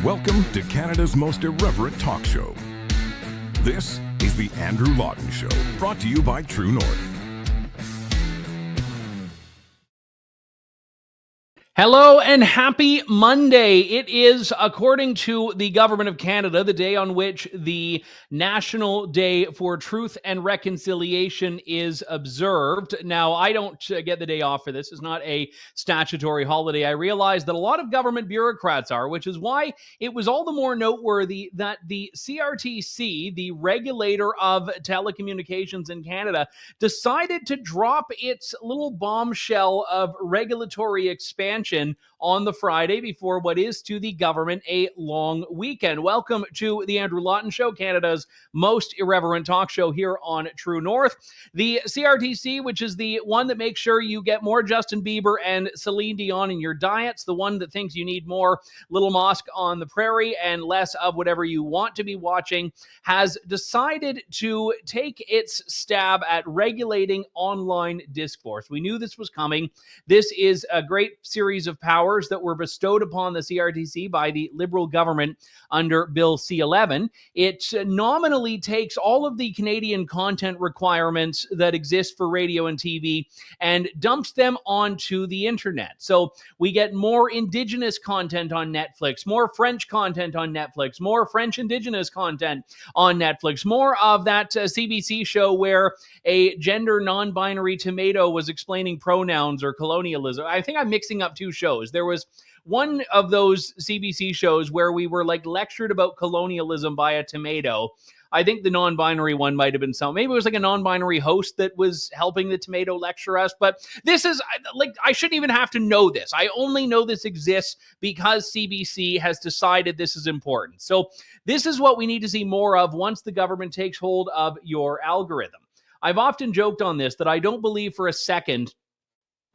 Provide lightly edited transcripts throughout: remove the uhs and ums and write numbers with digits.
Welcome to Canada's most irreverent talk show. This is The Andrew Lawton Show, brought to you by True North. Hello and happy Monday. It is, according to the Government of Canada, the day on which the National Day for Truth and Reconciliation is observed. Now, I don't get the day off for this. It's not a statutory holiday. I realize that a lot of government bureaucrats are, which is why it was all the more noteworthy that the CRTC, the regulator of telecommunications in Canada, decided to drop its little bombshell of regulatory expansion on the Friday before what is to the government a long weekend. Welcome to the Andrew Lawton Show, Canada's most irreverent talk show here on True North. The CRTC, which is the one that makes sure you get more Justin Bieber and Celine Dion in your diets, the one that thinks you need more Little Mosque on the Prairie and less of whatever you want to be watching, has decided to take its stab at regulating online discourse. We knew this was coming. This is a great series of powers that were bestowed upon the CRTC by the Liberal government under Bill C-11. It nominally takes all of the Canadian content requirements that exist for radio and TV and dumps them onto the internet. So we get more Indigenous content on Netflix, more French content on Netflix, more French Indigenous content on Netflix, more of that CBC show where a gender non-binary tomato was explaining pronouns or colonialism. I think I'm mixing up two shows. There was one of those CBC shows where we were like lectured about colonialism by a tomato. I think the non-binary one might have been some. Maybe it was like a non-binary host that was helping the tomato lecture us. But this is like, I shouldn't even have to know this. I only know this exists because CBC has decided this is important. So this is what we need to see more of once the government takes hold of your algorithm. I've often joked on this that I don't believe for a second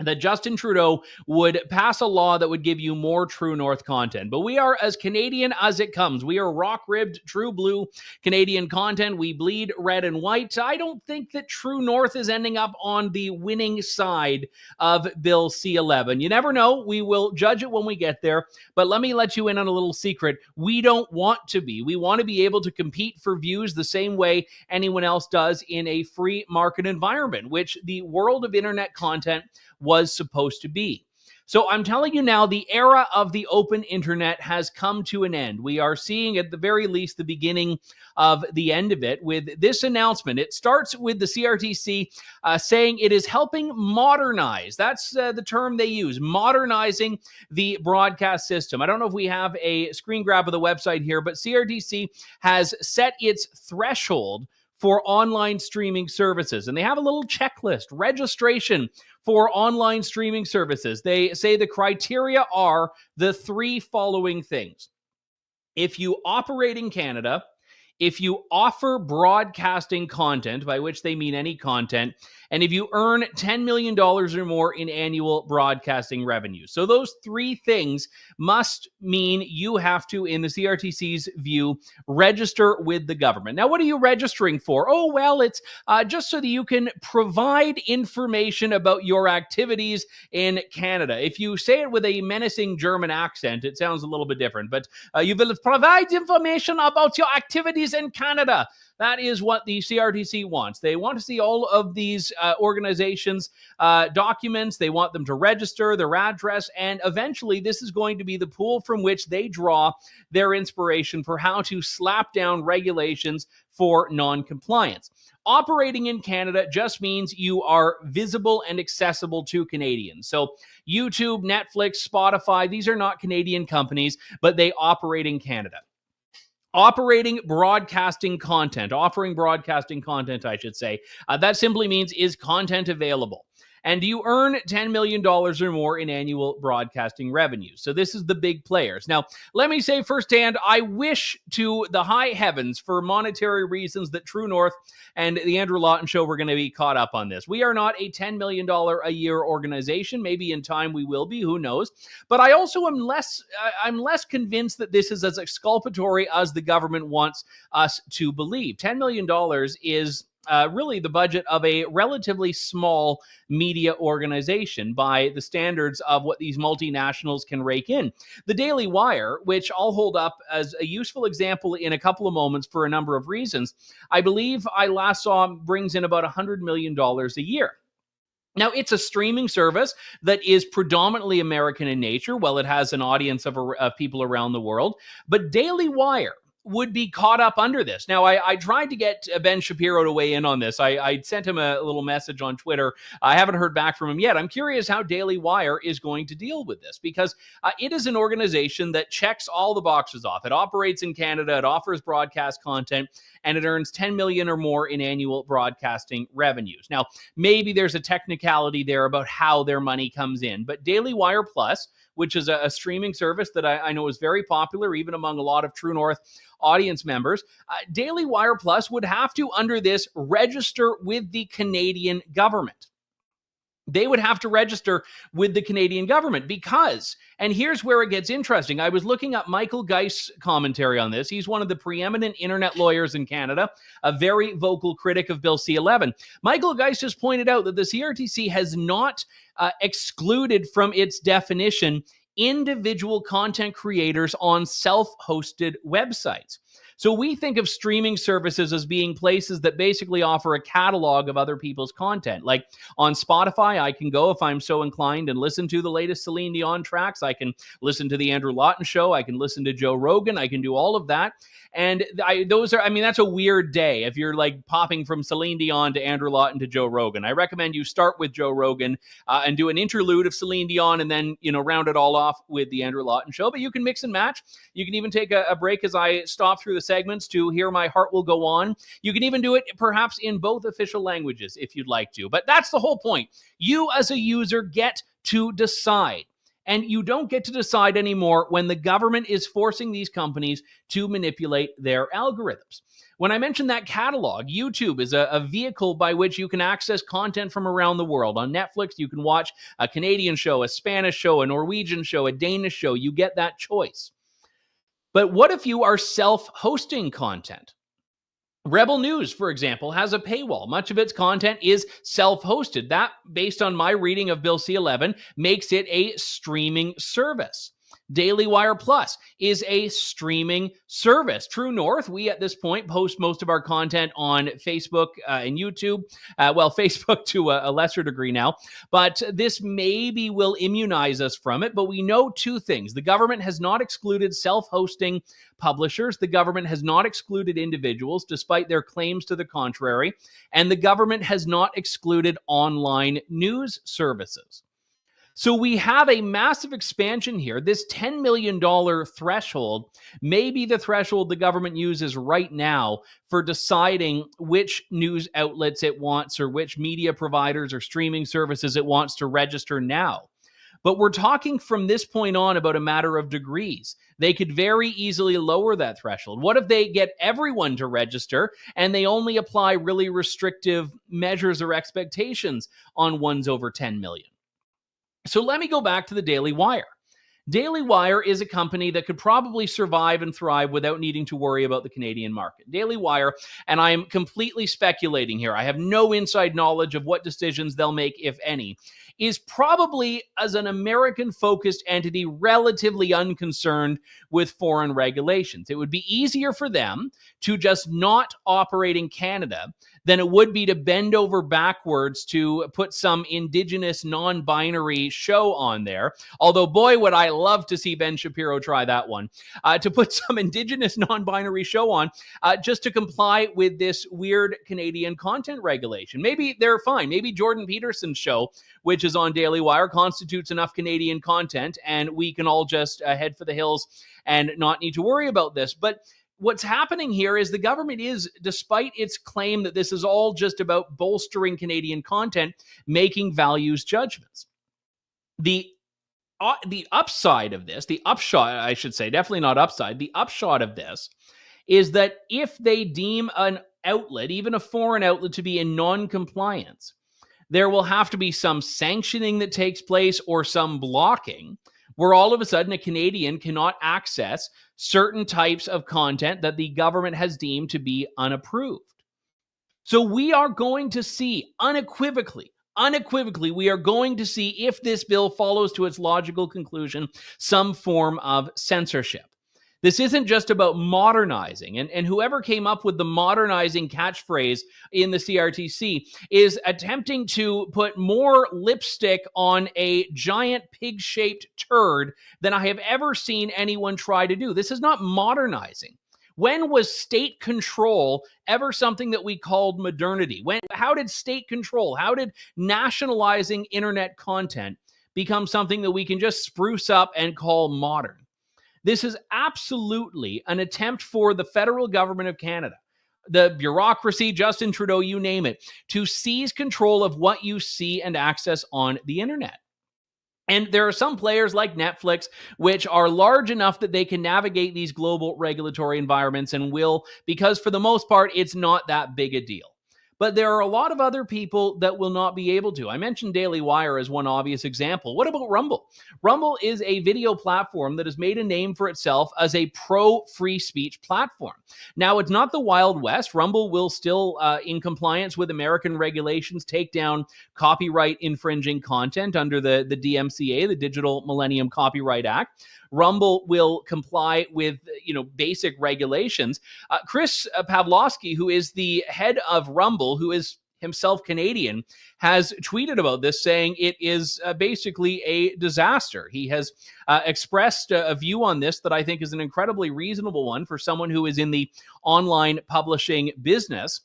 that Justin Trudeau would pass a law that would give you more True North content. But we are as Canadian as it comes. We are rock-ribbed, true blue Canadian content. We bleed red and white. I don't think that True North is ending up on the winning side of Bill C-11. You never know. We will judge it when we get there. But let me let you in on a little secret. We don't want to be. We want to be able to compete for views the same way anyone else does in a free market environment, which the world of internet content was supposed to be. So I'm telling you now, the era of the open internet has come to an end. We are seeing at the very least the beginning of the end of it with this announcement. It starts with the CRTC saying it is helping modernize. That's the term they use, modernizing the broadcast system. I don't know if we have a screen grab of the website here, but CRTC has set its threshold for online streaming services. And they have a little checklist, registration for online streaming services. They say the criteria are the three following things. If you operate in Canada, if you offer broadcasting content, by which they mean any content, and if you earn $10 million or more in annual broadcasting revenue. So those three things must mean you have to, in the CRTC's view, register with the government. Now, what are you registering for? Oh, well, it's just so that you can provide information about your activities in Canada. If you say it with a menacing German accent, it sounds a little bit different, but you will provide information about your activities in Canada. That is what the CRTC wants. They want to see all of these organizations' documents. They want them to register their address, and eventually this is going to be the pool from which they draw their inspiration for how to slap down regulations for non-compliance. Operating in Canada just means you are visible and accessible to Canadians. So YouTube, Netflix, Spotify, these are not Canadian companies, but they operate in Canada. Offering broadcasting content, I should say. That simply means, is content available? And do you earn $10 million or more in annual broadcasting revenue? So this is the big players. Now, let me say firsthand, I wish to the high heavens for monetary reasons that True North and the Andrew Lawton Show were going to be caught up on this. We are not a $10 million a year organization. Maybe in time we will be, who knows? But I also am I'm less convinced that this is as exculpatory as the government wants us to believe. $10 million is really the budget of a relatively small media organization by the standards of what these multinationals can rake in. The Daily Wire, which I'll hold up as a useful example in a couple of moments for a number of reasons, I believe I last saw brings in about $100 million a year. Now, it's a streaming service that is predominantly American in nature. Well, it has an audience of people around the world. But Daily Wire would be caught up under this. Now, I tried to get Ben Shapiro to weigh in on this. I sent him a little message on Twitter. I haven't heard back from him yet. I'm curious how Daily Wire is going to deal with this, because it is an organization that checks all the boxes off. It operates in Canada. It offers broadcast content, and it earns $10 million or more in annual broadcasting revenues. Now, maybe there's a technicality there about how their money comes in, but Daily Wire Plus, which is a streaming service that I know is very popular even among a lot of True North audience members, Daily Wire Plus would have to, under this, register with the Canadian government. They would have to register with the Canadian government because, and here's where it gets interesting. I was looking up Michael Geist's commentary on this. He's one of the preeminent internet lawyers in Canada, a very vocal critic of Bill C-11. Michael Geist has pointed out that the CRTC has not excluded from its definition individual content creators on self-hosted websites. So we think of streaming services as being places that basically offer a catalog of other people's content. Like on Spotify, I can go, if I'm so inclined, and listen to the latest Celine Dion tracks. I can listen to the Andrew Lawton Show. I can listen to Joe Rogan. I can do all of that. And that's a weird day if you're like popping from Celine Dion to Andrew Lawton to Joe Rogan. I recommend you start with Joe Rogan and do an interlude of Celine Dion, and then, round it all off with the Andrew Lawton Show. But you can mix and match. You can even take a break as I stop through the segments to hear My Heart Will Go On. You can even do it perhaps in both official languages if you'd like to. But that's the whole point. You as a user get to decide. And you don't get to decide anymore when the government is forcing these companies to manipulate their algorithms. When I mentioned that catalog, YouTube is a vehicle by which you can access content from around the world. On Netflix, you can watch a Canadian show, a Spanish show, a Norwegian show, a Danish show. You get that choice. But what if you are self-hosting content? Rebel News, for example, has a paywall. Much of its content is self-hosted. That, based on my reading of Bill C-11, makes it a streaming service. Daily Wire Plus is a streaming service. True North, we at this point post most of our content on Facebook and YouTube. Facebook to a lesser degree now, but this maybe will immunize us from it. But we know two things. The government has not excluded self-hosting publishers. The government has not excluded individuals, despite their claims to the contrary. And the government has not excluded online news services. So we have a massive expansion here. This $10 million threshold may be the threshold the government uses right now for deciding which news outlets it wants or which media providers or streaming services it wants to register now. But we're talking from this point on about a matter of degrees. They could very easily lower that threshold. What if they get everyone to register and they only apply really restrictive measures or expectations on ones over 10 million? So let me go back to the Daily Wire. Daily Wire is a company that could probably survive and thrive without needing to worry about the Canadian market. Daily Wire, and I am completely speculating here, I have no inside knowledge of what decisions they'll make, if any, is probably, as an American-focused entity, relatively unconcerned with foreign regulations. It would be easier for them to just not operate in Canada than it would be to bend over backwards to put some Indigenous non-binary show on there. Although, boy, would I love to see Ben Shapiro try that one. To put some Indigenous non-binary show on just to comply with this weird Canadian content regulation. Maybe they're fine. Maybe Jordan Peterson's show, which is on Daily Wire, constitutes enough Canadian content, and we can all just head for the hills and not need to worry about this. But what's happening here is the government is, despite its claim that this is all just about bolstering Canadian content, making values judgments. The upside of this, the upshot, I should say, definitely not upside, the upshot of this is that if they deem an outlet, even a foreign outlet, to be in non-compliance, there will have to be some sanctioning that takes place or some blocking, where all of a sudden a Canadian cannot access certain types of content that the government has deemed to be unapproved. So we are going to see unequivocally, we are going to see, if this bill follows to its logical conclusion, some form of censorship. This isn't just about modernizing. And whoever came up with the modernizing catchphrase in the CRTC is attempting to put more lipstick on a giant pig-shaped turd than I have ever seen anyone try to do. This is not modernizing. When was state control ever something that we called modernity? How did state control, how did nationalizing internet content become something that we can just spruce up and call modern? This is absolutely an attempt for the federal government of Canada, the bureaucracy, Justin Trudeau, you name it, to seize control of what you see and access on the internet. And there are some players like Netflix, which are large enough that they can navigate these global regulatory environments and will, because for the most part, it's not that big a deal. But there are a lot of other people that will not be able to. I mentioned Daily Wire as one obvious example. What about Rumble? Rumble is a video platform that has made a name for itself as a pro-free speech platform. Now, it's not the Wild West. Rumble will still, in compliance with American regulations, take down copyright infringing content under the DMCA, the Digital Millennium Copyright Act. Rumble will comply with, basic regulations. Chris Pavlovski, who is the head of Rumble, who is himself Canadian, has tweeted about this, saying it is basically a disaster. He has expressed a view on this that I think is an incredibly reasonable one for someone who is in the online publishing business.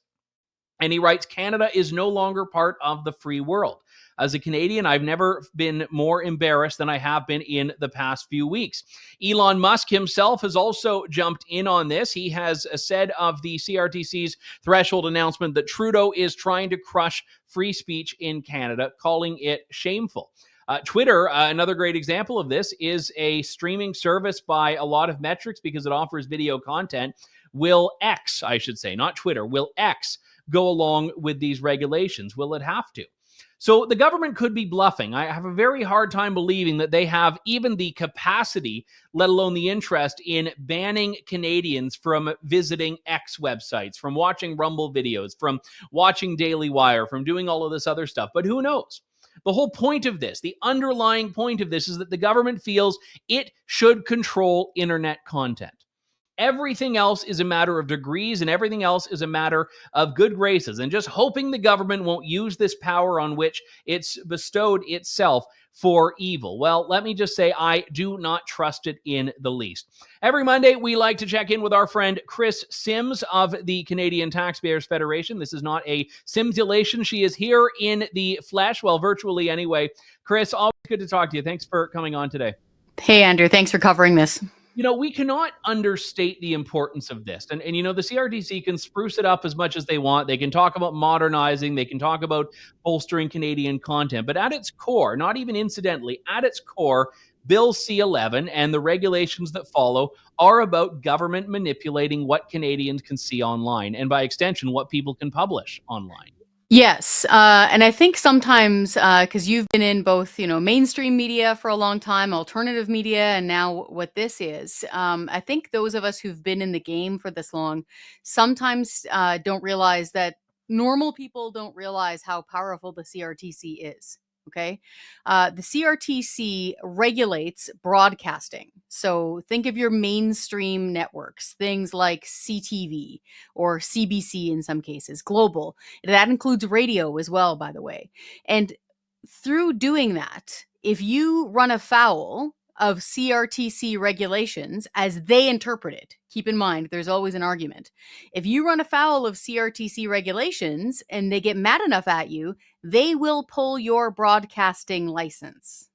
And he writes, Canada is no longer part of the free world. As a Canadian, I've never been more embarrassed than I have been in the past few weeks. Elon Musk himself has also jumped in on this. He has said of the CRTC's threshold announcement that Trudeau is trying to crush free speech in Canada, calling it shameful. Twitter, another great example of this, is a streaming service by a lot of metrics because it offers video content. Will X, I should say, not Twitter, will X go along with these regulations? Will it have to? So the government could be bluffing. I have a very hard time believing that they have even the capacity, let alone the interest, in banning Canadians from visiting X websites, from watching Rumble videos, from watching Daily Wire, from doing all of this other stuff. But who knows? The whole point of this, the underlying point of this, is that the government feels it should control internet content. Everything else is a matter of degrees, and everything else is a matter of good graces, and just hoping the government won't use this power on which it's bestowed itself for evil. Well, let me just say, I do not trust it in the least. Every Monday, we like to check in with our friend Chris Sims of the Canadian Taxpayers Federation. This is not a simulation. She is here in the flesh, well, virtually anyway. Chris, always good to talk to you. Thanks for coming on today. Hey, Andrew. Thanks for covering this. We cannot understate the importance of this. And the CRTC can spruce it up as much as they want. They can talk about modernizing. They can talk about bolstering Canadian content. But at its core, not even incidentally, at its core, Bill C-11 and the regulations that follow are about government manipulating what Canadians can see online, and by extension, what people can publish online. Yes. And I think sometimes, because you've been in both, mainstream media for a long time, alternative media, and now what this is, I think those of us who've been in the game for this long sometimes don't realize that normal people don't realize how powerful the CRTC is. Okay. The CRTC regulates broadcasting. So think of your mainstream networks, things like CTV or CBC in some cases, global. That includes radio as well, by the way. And through doing that, if you run afoul of CRTC regulations as they interpret it, keep in mind, there's always an argument. If you run afoul of CRTC regulations and they get mad enough at you, they will pull your broadcasting license.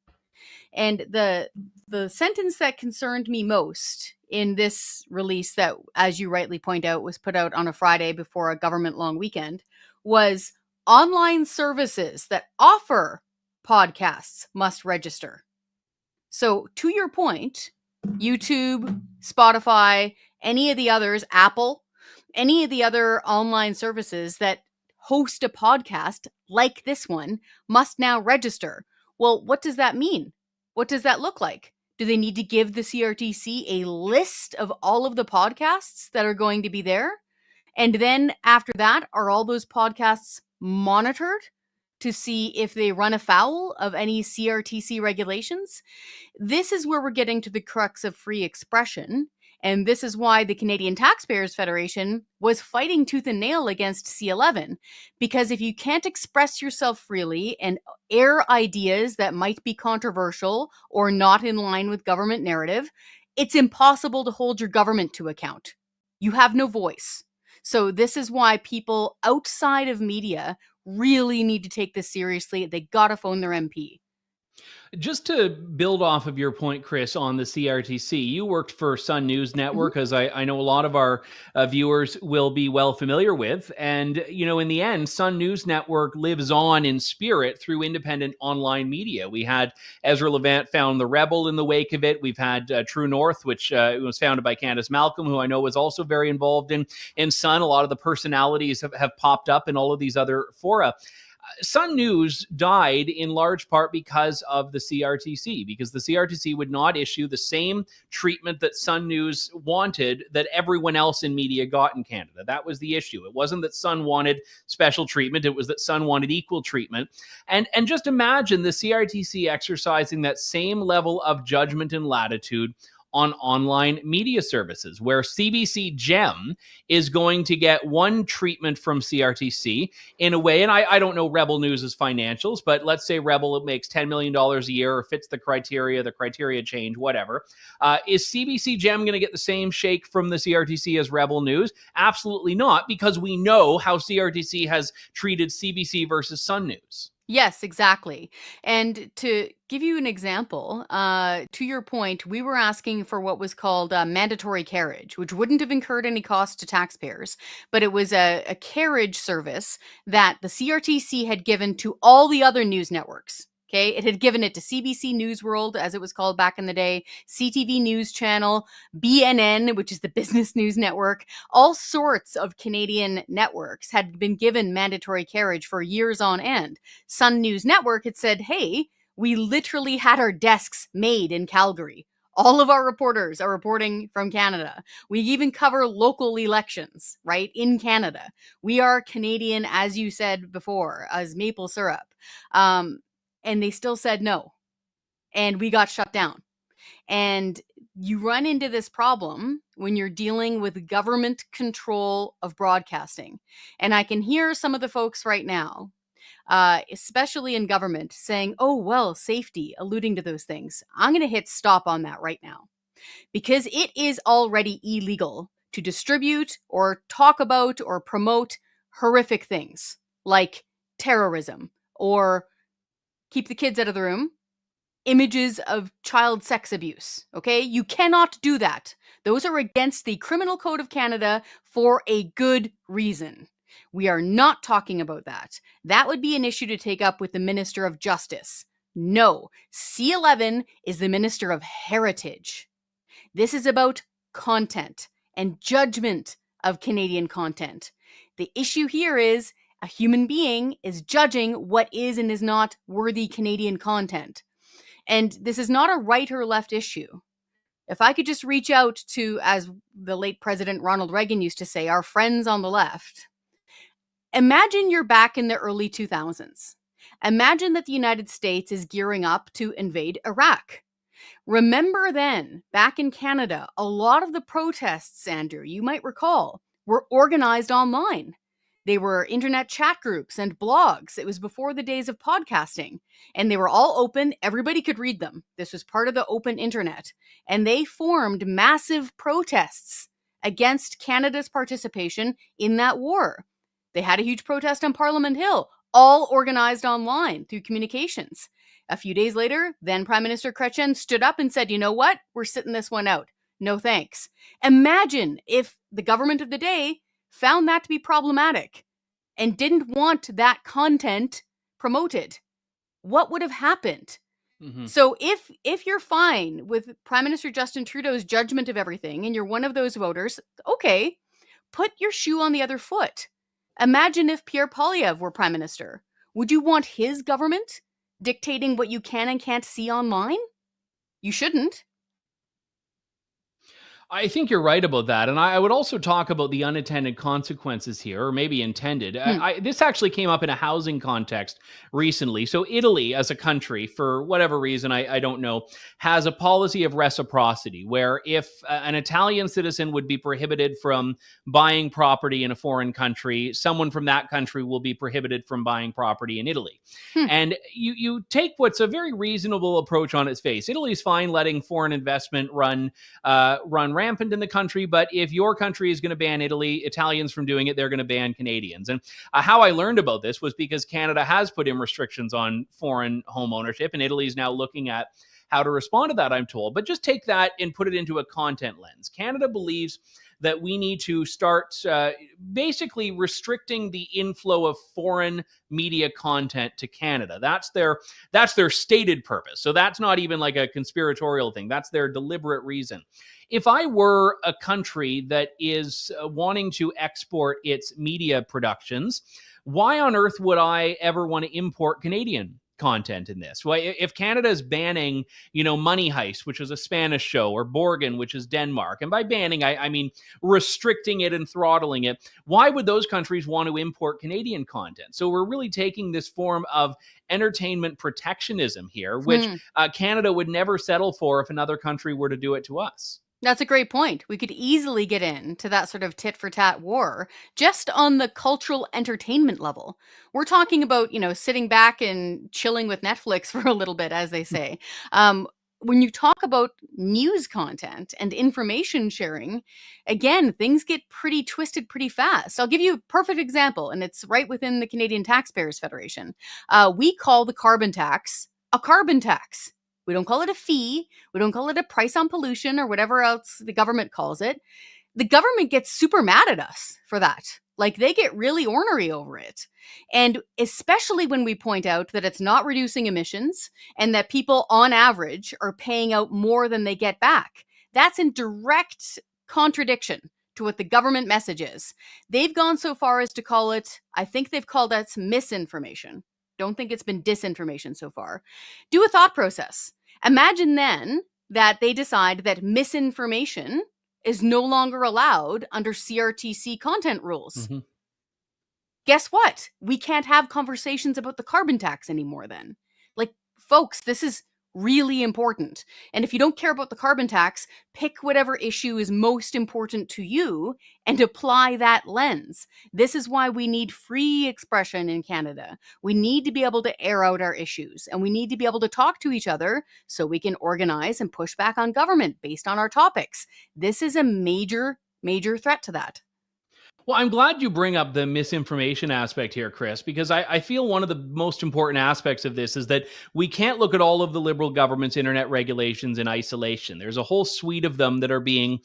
And the sentence that concerned me most in this release that, as you rightly point out, was put out on a Friday before a government long weekend was online services that offer podcasts must register. So to your point, YouTube, Spotify, any of the others, Apple, any of the other online services that host a podcast like this one must now register. Well, what does that mean? What does that look like? Do they need to give the CRTC a list of all of the podcasts that are going to be there? And then after that, are all those podcasts monitored to see if they run afoul of any CRTC regulations? This is where we're getting to the crux of free expression. And this is why the Canadian Taxpayers Federation was fighting tooth and nail against C11. Because if you can't express yourself freely and air ideas that might be controversial or not in line with government narrative, it's impossible to hold your government to account. You have no voice. So this is why people outside of media really need to take this seriously. They got to phone their MP. Just to build off of your point, Chris, on the CRTC, you worked for Sun News Network, as I know a lot of our viewers will be well familiar with. And, you know, in the end, Sun News Network lives on in spirit through independent online media. We had Ezra Levant found The Rebel in the wake of it. We've had True North, which was founded by Candace Malcolm, who I know was also very involved in Sun. A lot of the personalities have popped up in all of these other fora. Sun News died in large part because of the CRTC, because the CRTC would not issue the same treatment that Sun News wanted that everyone else in media got in Canada. That was the issue. It wasn't that Sun wanted special treatment. It was that Sun wanted equal treatment. And just imagine the CRTC exercising that same level of judgment and latitude on online media services, where CBC Gem is going to get one treatment from CRTC in a way, and I don't know Rebel News' financials, but let's say Rebel makes $10 million a year or fits the criteria change, whatever. Is CBC Gem going to get the same shake from the CRTC as Rebel News? Absolutely not, because we know how CRTC has treated CBC versus Sun News. Yes, exactly. And to give you an example, to your point, we were asking for what was called mandatory carriage, which wouldn't have incurred any cost to taxpayers, but it was a carriage service that the CRTC had given to all the other news networks. Okay, it had given it to CBC News World, as it was called back in the day, CTV News Channel, BNN, which is the Business News Network. All sorts of Canadian networks had been given mandatory carriage for years on end. Sun News Network had said, hey, we literally had our desks made in Calgary. All of our reporters are reporting from Canada. We even cover local elections, right, in Canada. We are Canadian, as you said before, as maple syrup. And they still said no. And we got shut down. And you run into this problem when you're dealing with government control of broadcasting. And I can hear some of the folks right now, especially in government, saying, oh, well, safety, alluding to those things. I'm going to hit stop on that right now, because it is already illegal to distribute or talk about or promote horrific things like terrorism or keep the kids out of the room, images of child sex abuse. Okay, you cannot do that. Those are against the Criminal Code of Canada for a good reason. We are not talking about that. That would be an issue to take up with the Minister of Justice. No, C11 is the Minister of Heritage. This is about content and judgment of Canadian content. The issue here is a human being is judging what is and is not worthy Canadian content. And this is not a right or left issue. If I could just reach out to, as the late President Ronald Reagan used to say, our friends on the left. Imagine you're back in the early 2000s. Imagine that the United States is gearing up to invade Iraq. Remember then, back in Canada, a lot of the protests, Andrew, you might recall, were organized online. They were internet chat groups and blogs. It was before the days of podcasting, and they were all open. Everybody could read them. This was part of the open internet, and they formed massive protests against Canada's participation in that war. They had a huge protest on Parliament Hill, all organized online through communications. A few days later, then Prime Minister Chrétien stood up and said, you know what? We're sitting this one out. No thanks. Imagine if the government of the day found that to be problematic and didn't want that content promoted. What would have happened? Mm-hmm. So if you're fine with Prime Minister Justin Trudeau's judgment of everything and you're one of those voters, okay, put your shoe on the other foot. Imagine if Pierre Poilievre were Prime Minister. Would you want his government dictating what you can and can't see online? You shouldn't. I think you're right about that. And I would also talk about the unintended consequences here, or maybe intended. Hmm. This actually came up in a housing context recently. So, Italy, as a country, for whatever reason, I don't know, has a policy of reciprocity where if an Italian citizen would be prohibited from buying property in a foreign country, someone from that country will be prohibited from buying property in Italy. Hmm. And you take what's a very reasonable approach on its face. Italy's fine letting foreign investment run rampant in the country. But if your country is going to ban Italians from doing it, they're going to ban Canadians. And how I learned about this was because Canada has put in restrictions on foreign home ownership, and Italy is now looking at how to respond to that, I'm told. But just take that and put it into a content lens. Canada believes that we need to start basically restricting the inflow of foreign media content to Canada. That's their stated purpose. So that's not even like a conspiratorial thing. That's their deliberate reason. If I were a country that is wanting to export its media productions, why on earth would I ever want to import Canadian content in this? Well, if Canada is banning, Money Heist, which is a Spanish show, or Borgen, which is Denmark, and by banning, I mean restricting it and throttling it, why would those countries want to import Canadian content? So we're really taking this form of entertainment protectionism here, which Canada would never settle for if another country were to do it to us. That's a great point. We could easily get into that sort of tit for tat war just on the cultural entertainment level. We're talking about, sitting back and chilling with Netflix for a little bit, as they say. When you talk about news content and information sharing, again, things get pretty twisted pretty fast. I'll give you a perfect example, and it's right within the Canadian Taxpayers Federation. We call the carbon tax a carbon tax. We don't call it a fee. We don't call it a price on pollution or whatever else the government calls it. The government gets super mad at us for that. Like, they get really ornery over it. And especially when we point out that it's not reducing emissions and that people on average are paying out more than they get back. That's in direct contradiction to what the government message is. They've gone so far as to call it, I think they've called it misinformation. Don't think it's been disinformation so far. Do a thought process. Imagine then that they decide that misinformation is no longer allowed under CRTC content rules. Mm-hmm. Guess what? We can't have conversations about the carbon tax anymore then. Like, folks, this is really important. And if you don't care about the carbon tax, pick whatever issue is most important to you and apply that lens. This is why we need free expression in Canada. We need to be able to air out our issues, and we need to be able to talk to each other so we can organize and push back on government based on our topics. This is a major, major threat to that. Well, I'm glad you bring up the misinformation aspect here, Chris, because I feel one of the most important aspects of this is that we can't look at all of the Liberal government's internet regulations in isolation. There's a whole suite of them that are being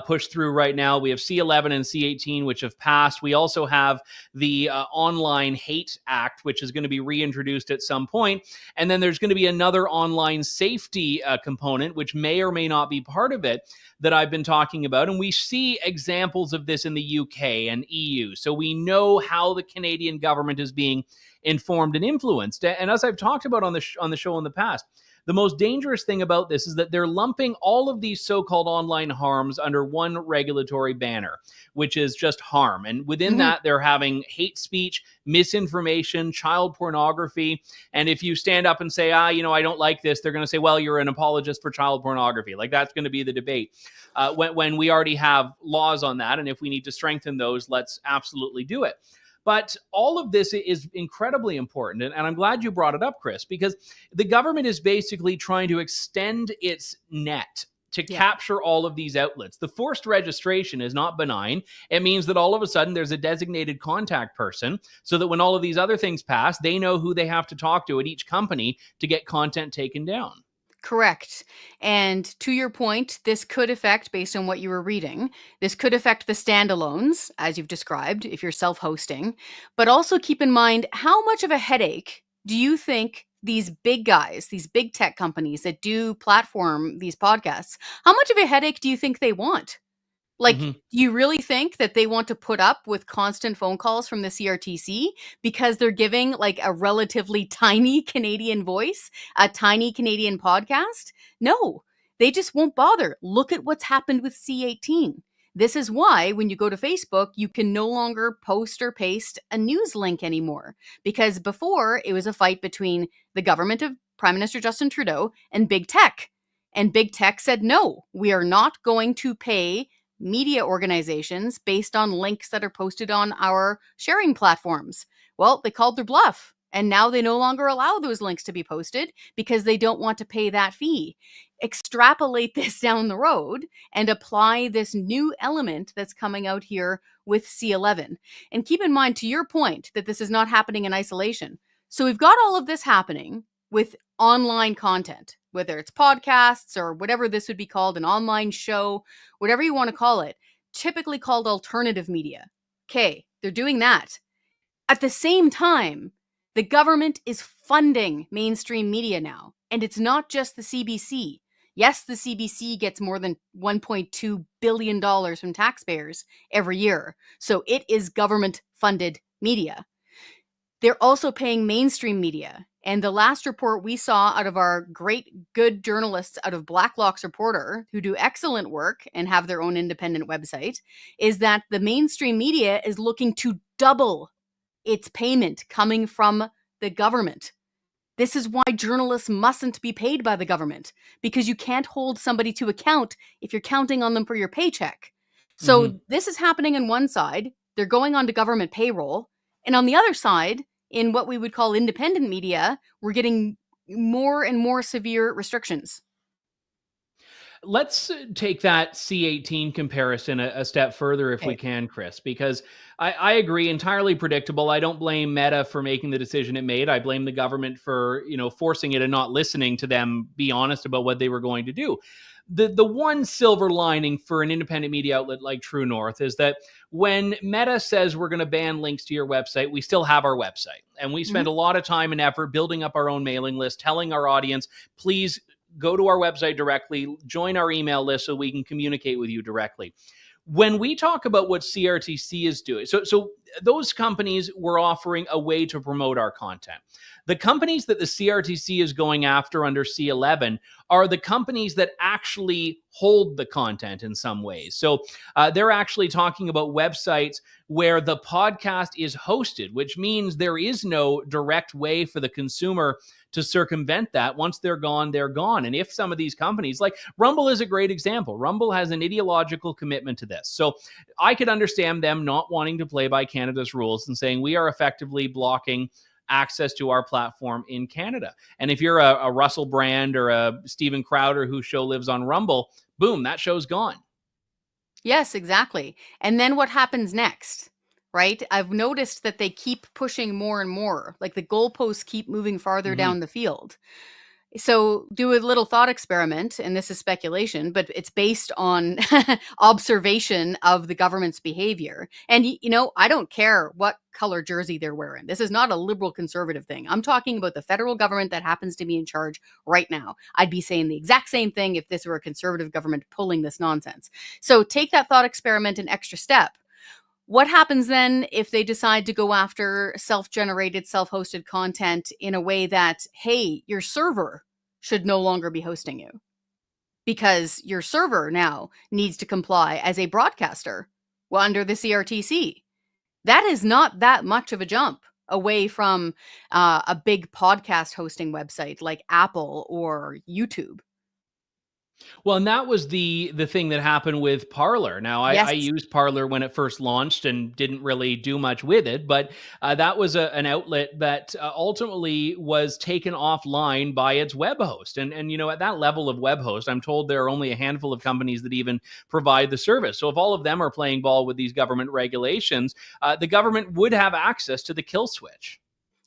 pushed through right now. We have C11 and C18, which have passed. We also have the Online Hate Act, which is going to be reintroduced at some point. And then there's going to be another online safety component, which may or may not be part of it, that I've been talking about. And we see examples of this in the UK and EU. So we know how the Canadian government is being informed and influenced. And as I've talked about on the show in the past, the most dangerous thing about this is that they're lumping all of these so-called online harms under one regulatory banner, which is just harm. And within that, they're having hate speech, misinformation, child pornography. And if you stand up and say, I don't like this, they're going to say, well, you're an apologist for child pornography. Like, that's going to be the debate. When we already have laws on that. And if we need to strengthen those, let's absolutely do it. But all of this is incredibly important. And I'm glad you brought it up, Chris, because the government is basically trying to extend its net to capture all of these outlets. The forced registration is not benign. It means that all of a sudden there's a designated contact person so that when all of these other things pass, they know who they have to talk to at each company to get content taken down. Correct. And to your point, this could affect, based on what you were reading, this could affect the standalones, as you've described, if you're self-hosting. But also keep in mind, how much of a headache do you think these big guys, these big tech companies that do platform these podcasts, how much of a headache do you think they want? Like, do you really think that they want to put up with constant phone calls from the CRTC because they're giving like a relatively tiny Canadian voice, a tiny Canadian podcast? No, They just won't bother. Look at what's happened with C18. This is why when you go to Facebook, you can no longer post or paste a news link anymore. Because before, it was a fight between the government of Prime Minister Justin Trudeau and big tech. And big tech said, no, we are not going to pay media organizations based on links that are posted on our sharing platforms. Well, they called their bluff. And now they no longer allow those links to be posted because they don't want to pay that fee. Extrapolate this down the road and apply this new element that's coming out here with C11. And keep in mind, to your point, that this is not happening in isolation. So we've got all of this happening with online content, whether it's podcasts or whatever this would be called, an online show, whatever you want to call it, typically called alternative media. Okay, they're doing that. At the same time, the government is funding mainstream media now, and it's not just the CBC. Yes, the CBC gets more than $1.2 billion from taxpayers every year, so it is government-funded media. They're also paying mainstream media, and the last report we saw out of our great, good journalists out of Blacklock's Reporter, who do excellent work and have their own independent website, is that the mainstream media is looking to double its payment coming from the government. This is why journalists mustn't be paid by the government, because you can't hold somebody to account if you're counting on them for your paycheck. So this is happening on one side. They're going on to government payroll. And on the other side, in what we would call independent media, we're getting more and more severe restrictions. Let's take that C18 comparison a step further if we can, Chris, because I agree, entirely predictable. I don't blame Meta for making the decision it made. I blame the government for, forcing it and not listening to them be honest about what they were going to do. The one silver lining for an independent media outlet like True North is that when Meta says we're going to ban links to your website, we still have our website. And we spend a lot of time and effort building up our own mailing list, telling our audience, please go to our website directly, join our email list so we can communicate with you directly. When we talk about what CRTC is doing, so those companies were offering a way to promote our content. The companies that the CRTC is going after under C11 are the companies that actually hold the content in some ways. So they're actually talking about websites where the podcast is hosted, which means there is no direct way for the consumer to circumvent that. Once they're gone, they're gone. And if some of these companies, like Rumble is a great example. Rumble has an ideological commitment to this. So I could understand them not wanting to play by Canada's rules and saying we are effectively blocking access to our platform in Canada. And if you're a Russell Brand or a Steven Crowder whose show lives on Rumble, boom, that show's gone. Yes, exactly. And then what happens next? Right? I've noticed that they keep pushing more and more, like the goalposts keep moving farther down the field. So do a little thought experiment, and this is speculation, but it's based on observation of the government's behavior. And, I don't care what color jersey they're wearing. This is not a liberal conservative thing. I'm talking about the federal government that happens to be in charge right now. I'd be saying the exact same thing if this were a conservative government pulling this nonsense. So take that thought experiment an extra step. What happens then if they decide to go after self-generated, self-hosted content in a way that, hey, your server should no longer be hosting you because your server now needs to comply as a broadcaster under the CRTC? That is not that much of a jump away from a big podcast hosting website like Apple or YouTube. Well, and that was the thing that happened with Parler. Now, I used Parler when it first launched and didn't really do much with it, but that was an outlet that ultimately was taken offline by its web host. And at that level of web host, I'm told there are only a handful of companies that even provide the service. So if all of them are playing ball with these government regulations, the government would have access to the kill switch.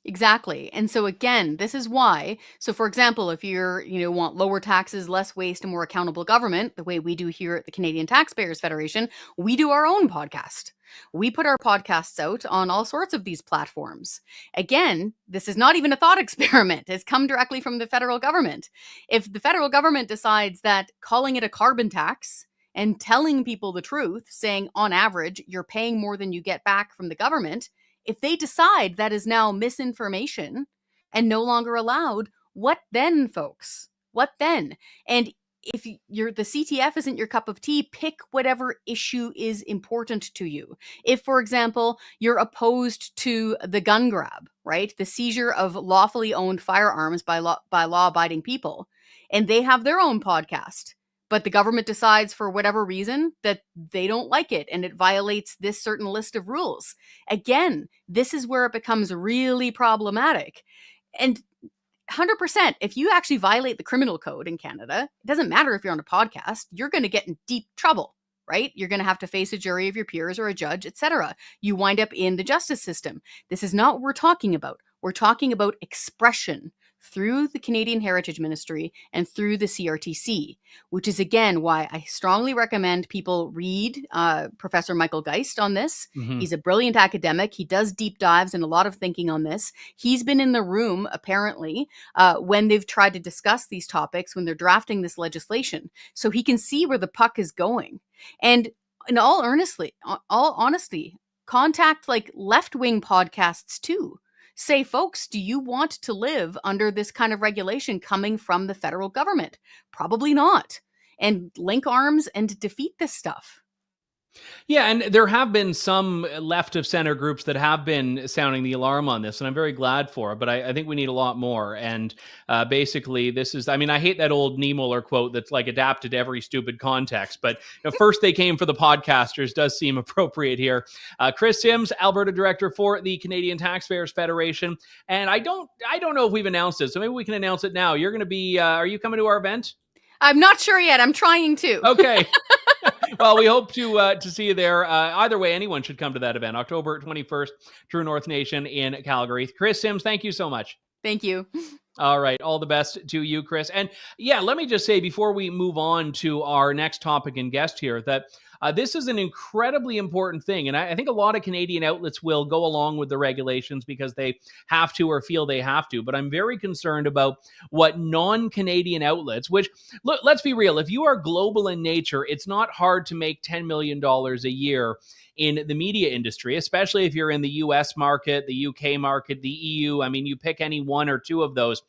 Exactly. And so again, this is why. So for example, if you're, want lower taxes, less waste, and more accountable government, the way we do here at the Canadian Taxpayers Federation, we do our own podcast. We put our podcasts out on all sorts of these platforms. Again, this is not even a thought experiment. It's come directly from the federal government. If the federal government decides that calling it a carbon tax and telling people the truth, saying on average, you're paying more than you get back from the government, if they decide that is now misinformation and no longer allowed, what then, folks? What then? And if the CTF isn't your cup of tea, pick whatever issue is important to you. If, for example, you're opposed to the gun grab, right, the seizure of lawfully owned firearms by law-abiding people, and they have their own podcast, but the government decides for whatever reason that they don't like it and it violates this certain list of rules. Again, this is where it becomes really problematic. And 100%, if you actually violate the criminal code in Canada, it doesn't matter if you're on a podcast, you're going to get in deep trouble, right? You're going to have to face a jury of your peers or a judge, etc. You wind up in the justice system. This is not what we're talking about. We're talking about expression through the Canadian Heritage Ministry and through the CRTC, which is, again, why I strongly recommend people read Professor Michael Geist on this. Mhm. He's a brilliant academic. He does deep dives and a lot of thinking on this. He's been in the room, apparently, when they've tried to discuss these topics, when they're drafting this legislation. So he can see where the puck is going. And in all honesty, contact like left-wing podcasts too. Say, folks, do you want to live under this kind of regulation coming from the federal government? Probably not. And link arms and defeat this stuff. Yeah, and there have been some left of center groups that have been sounding the alarm on this, and I'm very glad for it, but I think we need a lot more. And basically, this is, I mean, I hate that old Niemöller quote that's like adapted to every stupid context, but first they came for the podcasters does seem appropriate here. Chris Sims, Alberta Director for the Canadian Taxpayers Federation. And I don't know if we've announced it, so maybe we can announce it now. You're going to be, are you coming to our event? I'm not sure yet. I'm trying to. Okay. Well, we hope to see you there. Either way, anyone should come to that event, October 21st, True North Nation in Calgary. Chris Sims, thank you so much. Thank you. All right. All the best to you, Chris. And yeah, let me just say before we move on to our next topic and guest here that this is an incredibly important thing. And I think a lot of Canadian outlets will go along with the regulations because they have to or feel they have to. But I'm very concerned about what non-Canadian outlets, which, look, let's be real. If you are global in nature, it's not hard to make $10 million a year in the media industry, especially if you're in the US market, the UK market, the EU. I mean, you pick any one or two of those.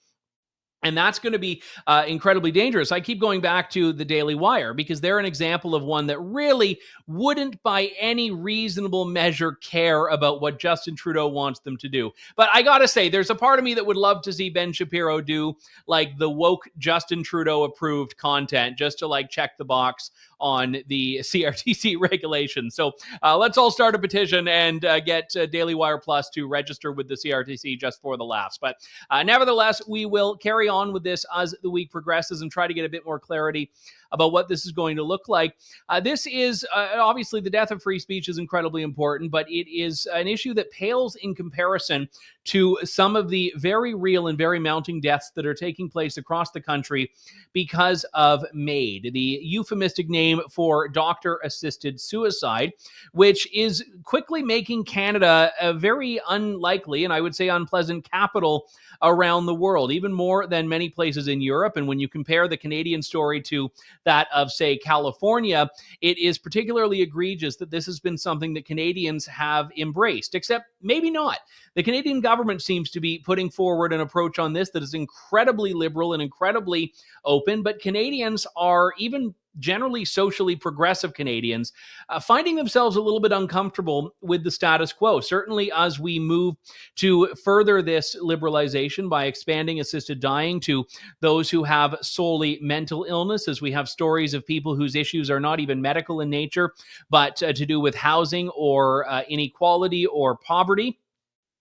And that's going to be incredibly dangerous. I keep going back to the Daily Wire because they're an example of one that really wouldn't by any reasonable measure care about what Justin Trudeau wants them to do. But I got to say, there's a part of me that would love to see Ben Shapiro do like the woke Justin Trudeau approved content just to like check the box on the CRTC regulations. So let's all start a petition and get Daily Wire Plus to register with the CRTC just for the laughs. But nevertheless, we will carry on with this as the week progresses and try to get a bit more clarity about what this is going to look like. This is obviously the death of free speech is incredibly important, but it is an issue that pales in comparison to some of the very real and very mounting deaths that are taking place across the country because of MAID, the euphemistic name for doctor-assisted suicide, which is quickly making Canada a very unlikely and I would say unpleasant capital around the world, even more than many places in Europe. And when you compare the Canadian story to that of, say, California, it is particularly egregious that this has been something that Canadians have embraced, except maybe not. The Canadian government seems to be putting forward an approach on this that is incredibly liberal and incredibly open, but Canadians are, even generally socially progressive Canadians, finding themselves a little bit uncomfortable with the status quo. Certainly as we move to further this liberalization by expanding assisted dying to those who have solely mental illness, as we have stories of people whose issues are not even medical in nature, but to do with housing or inequality or poverty.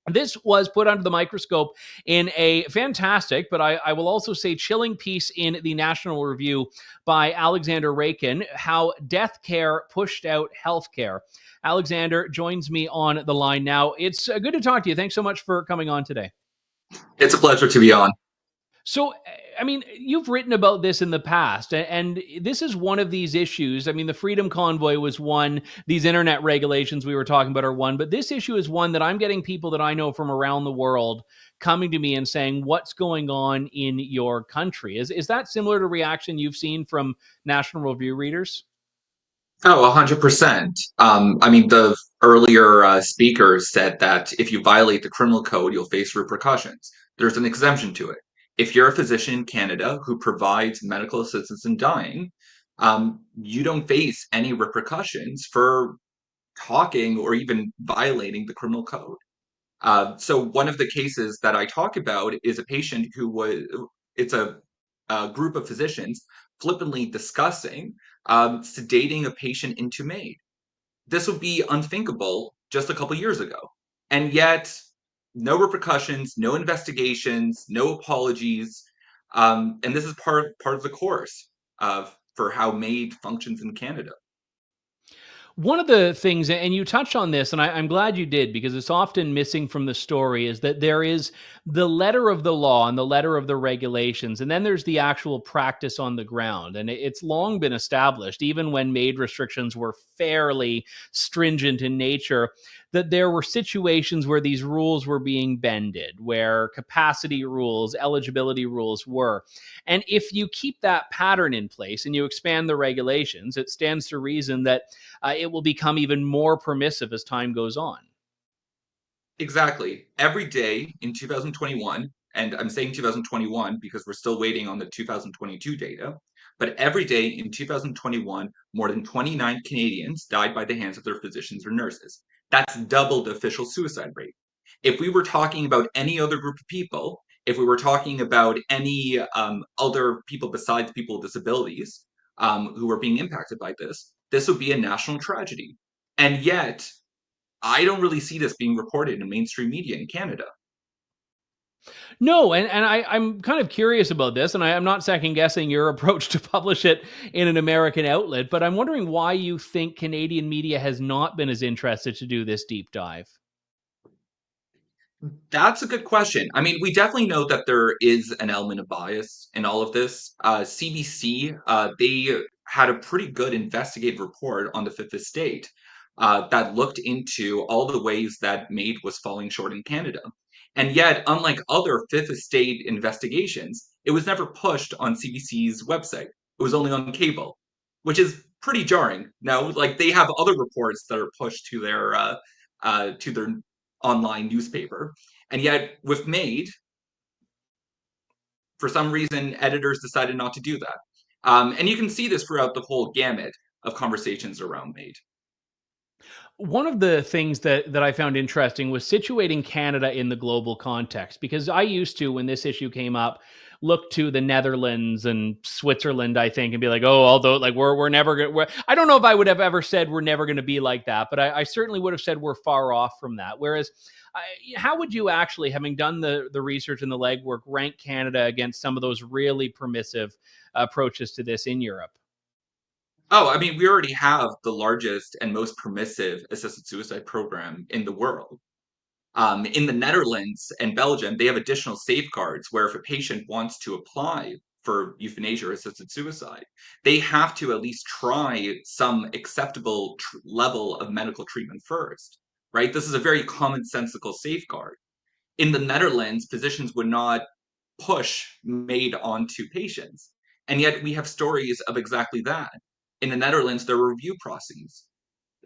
This was put under the microscope in a fantastic, but I will also say chilling piece in the National Review by Alexander Raikin, How Death Care Pushed Out Healthcare. Alexander joins me on the line now. It's good to talk to you. Thanks so much for coming on today. It's a pleasure to be on. So, I mean, you've written about this in the past, and this is one of these issues. I mean, the Freedom Convoy was one. These internet regulations we were talking about are one. But this issue is one that I'm getting people that I know from around the world coming to me and saying, what's going on in your country? Is that similar to reaction you've seen from National Review readers? Oh, 100%. I mean, the earlier speaker said that if you violate the criminal code, you'll face repercussions. There's an exemption to it. if you're a physician in Canada who provides medical assistance in dying, you don't face any repercussions for talking or even violating the criminal code. So one of the cases that I talk about is a patient it's a group of physicians flippantly discussing sedating a patient into MAID. This would be unthinkable just a couple years ago. And yet, no repercussions, no investigations, no apologies. And this is part of the course for how MAID functions in Canada. One of the things, and you touched on this, and I'm glad you did, because it's often missing from the story, is that there is the letter of the law and the letter of the regulations, and then there's the actual practice on the ground. And it's long been established, even when MAID restrictions were fairly stringent in nature, that there were situations where these rules were being bended, where capacity rules, eligibility rules were. And if you keep that pattern in place and you expand the regulations, it stands to reason that it will become even more permissive as time goes on. Exactly. Every day in 2021, and I'm saying 2021 because we're still waiting on the 2022 data, but every day in 2021, more than 29 Canadians died by the hands of their physicians or nurses. That's double the official suicide rate. If we were talking about any other group of people, if we were talking about any other people besides people with disabilities who are being impacted by this would be a national tragedy. And yet, I don't really see this being reported in mainstream media in Canada. No, and I'm kind of curious about this, and I'm not second guessing your approach to publish it in an American outlet, but I'm wondering why you think Canadian media has not been as interested to do this deep dive. That's a good question. I mean, we definitely know that there is an element of bias in all of this. CBC, they had a pretty good investigative report on the Fifth Estate that looked into all the ways that MAID was falling short in Canada. And yet, unlike other Fifth Estate investigations, it was never pushed on CBC's website. It was only on cable, which is pretty jarring. Now, like they have other reports that are pushed to their online newspaper. And yet, with MAID, for some reason, editors decided not to do that. And you can see this throughout the whole gamut of conversations around MAID. One of the things that I found interesting was situating Canada in the global context, because I used to, when this issue came up, look to the Netherlands and Switzerland, I think, and be like, oh, although like we're never gonna. I don't know if I would have ever said we're never going to be like that, but I certainly would have said we're far off from that. Whereas, how would you actually, having done the research and the legwork, rank Canada against some of those really permissive approaches to this in Europe? Oh, I mean, we already have the largest and most permissive assisted suicide program in the world. In the Netherlands and Belgium, they have additional safeguards where if a patient wants to apply for euthanasia or assisted suicide, they have to at least try some acceptable level of medical treatment first, right? This is a very commonsensical safeguard. In the Netherlands, physicians would not push MAID onto patients. And yet we have stories of exactly that. In the Netherlands, there are review processes.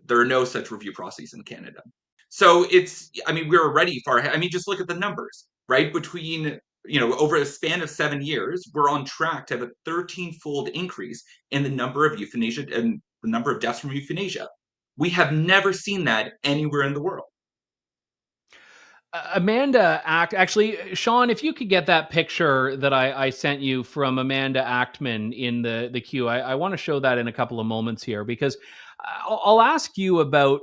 There are no such review processes in Canada. So I mean, we're already far ahead. I mean, just look at the numbers, right? Over a span of 7 years, we're on track to have a 13-fold increase in the number of euthanasia and the number of deaths from euthanasia. We have never seen that anywhere in the world. Amanda actually, Sean, if you could get that picture that I sent you from Amanda Achtman in the queue, I want to show that in a couple of moments here, because I'll ask you about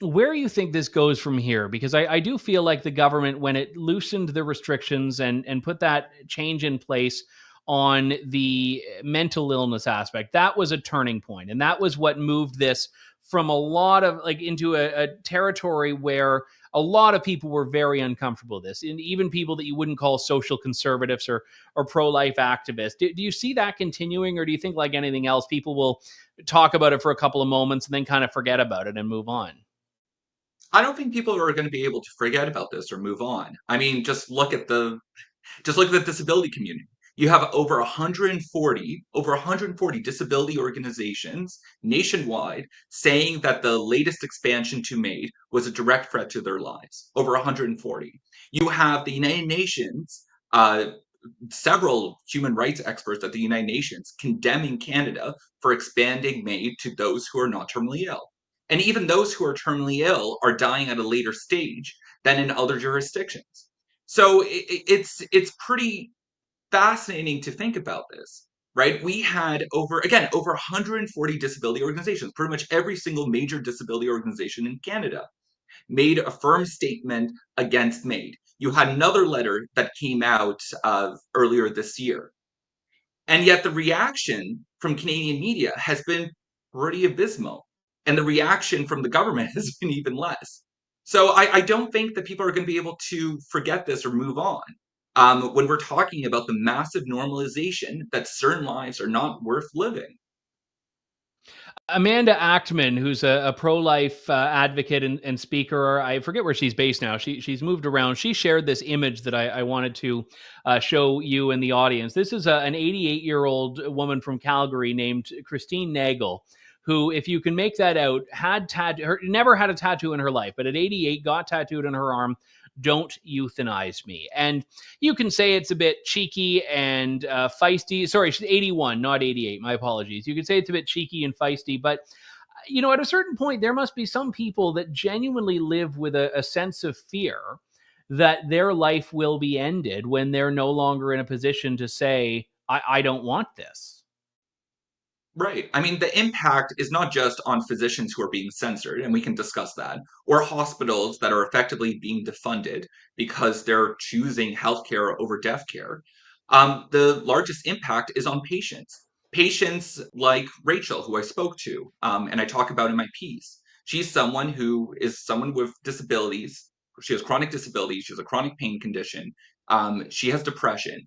where you think this goes from here, because I do feel like the government, when it loosened the restrictions and put that change in place on the mental illness aspect, that was a turning point. And that was what moved this from a lot of like into a territory where a lot of people were very uncomfortable with this, and even people that you wouldn't call social conservatives or pro-life activists. Do you see that continuing, or do you think, like anything else, people will talk about it for a couple of moments and then kind of forget about it and move on? I don't think people are going to be able to forget about this or move on. I mean, just look at the disability community. You have over 140 disability organizations nationwide saying that the latest expansion to MAID was a direct threat to their lives. Over 140. You have the United Nations several human rights experts at the United Nations condemning Canada for expanding MAID to those who are not terminally ill. And even those who are terminally ill are dying at a later stage than in other jurisdictions. So it's pretty fascinating to think about this, right? We had over 140 disability organizations, pretty much every single major disability organization in Canada made a firm statement against MAID. You had another letter that came out earlier this year. And yet the reaction from Canadian media has been pretty abysmal. And the reaction from the government has been even less. So I don't think that people are going to be able to forget this or move on. When we're talking about the massive normalization that certain lives are not worth living. Amanda Ackman, who's a pro-life advocate and speaker, I forget where she's based now. She's moved around. She shared this image that I wanted to show you and the audience. This is an 88-year-old woman from Calgary named Christine Nagel, who, if you can make that out, never had a tattoo in her life, but at 88 got tattooed on her arm, "Don't euthanize me." And you can say it's a bit cheeky and feisty. Sorry, she's 81, not 88. My apologies. You could say it's a bit cheeky and feisty, but at a certain point, there must be some people that genuinely live with a sense of fear that their life will be ended when they're no longer in a position to say, I don't want this. Right. I mean, the impact is not just on physicians who are being censored, and we can discuss that, or hospitals that are effectively being defunded because they're choosing healthcare over death care. The largest impact is on patients. Patients like Rachel, who I spoke to, and I talk about in my piece. She's someone with disabilities. She has chronic disabilities. She has a chronic pain condition. She has depression.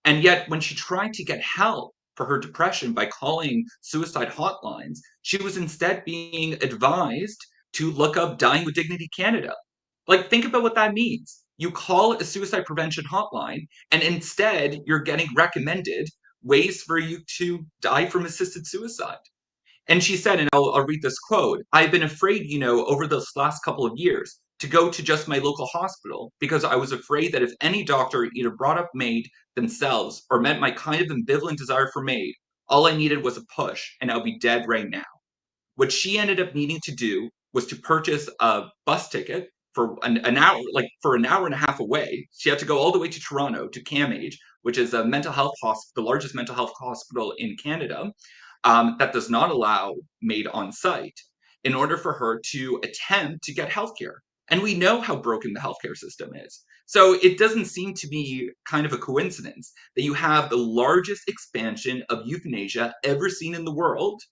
And yet, when she tried to get help for her depression by calling suicide hotlines, she was instead being advised to look up Dying with Dignity Canada. Like, think about what that means. You call a suicide prevention hotline, and instead you're getting recommended ways for you to die from assisted suicide. And she said, and I'll read this quote, "I've been afraid, over those last couple of years to go to just my local hospital because I was afraid that if any doctor either brought up MAID themselves or met my kind of ambivalent desire for MAID, all I needed was a push and I'll be dead right now." What she ended up needing to do was to purchase a bus ticket for an hour, like for an hour and a half away. She had to go all the way to Toronto to CAMH, which is a mental health hospital, the largest mental health hospital in Canada, that does not allow MAID on site, in order for her to attempt to get healthcare. And we know how broken the healthcare system is. So it doesn't seem to be kind of a coincidence that you have the largest expansion of euthanasia ever seen in the world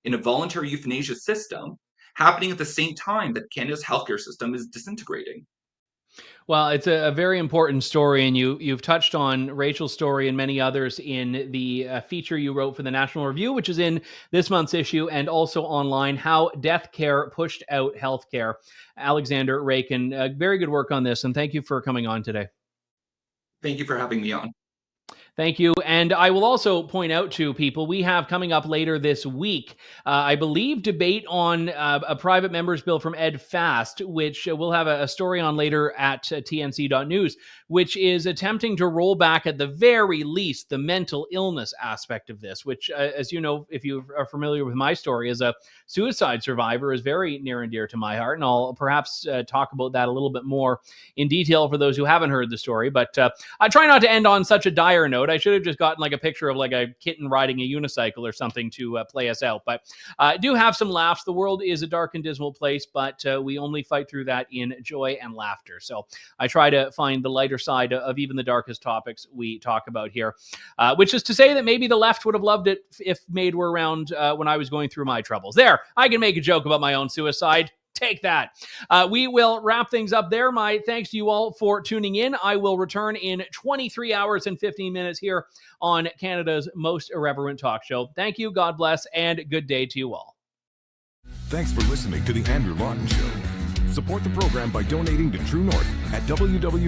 in a voluntary euthanasia system happening at the same time that Canada's healthcare system is disintegrating. Well, it's a very important story, and you've touched on Rachel's story and many others in the feature you wrote for the National Review, which is in this month's issue, and also online, How Death Care Pushed Out Healthcare. Alexander Raikin, very good work on this, and thank you for coming on today. Thank you for having me on. Thank you. And I will also point out to people, we have coming up later this week, I believe, debate on a private member's bill from Ed Fast, which we'll have a story on later at tnc.news, which is attempting to roll back at the very least the mental illness aspect of this, which, as you know, if you are familiar with my story as a suicide survivor, is very near and dear to my heart. And I'll perhaps talk about that a little bit more in detail for those who haven't heard the story. But I try not to end on such a dire note. I should have just gotten like a picture of like a kitten riding a unicycle or something to play us out. But I do have some laughs. The world is a dark and dismal place, but we only fight through that in joy and laughter. So I try to find the lighter side of even the darkest topics we talk about here, which is to say that maybe the left would have loved it if MAID were around when I was going through my troubles. There, I can make a joke about my own suicide. Take that. We will wrap things up there. My thanks to you all for tuning in. I will return in 23 hours and 15 minutes here on Canada's most irreverent talk show. Thank you, God bless, and good day to you all. Thanks for listening to The Andrew Lawton Show. Support the program by donating to True North at www.tnc.news.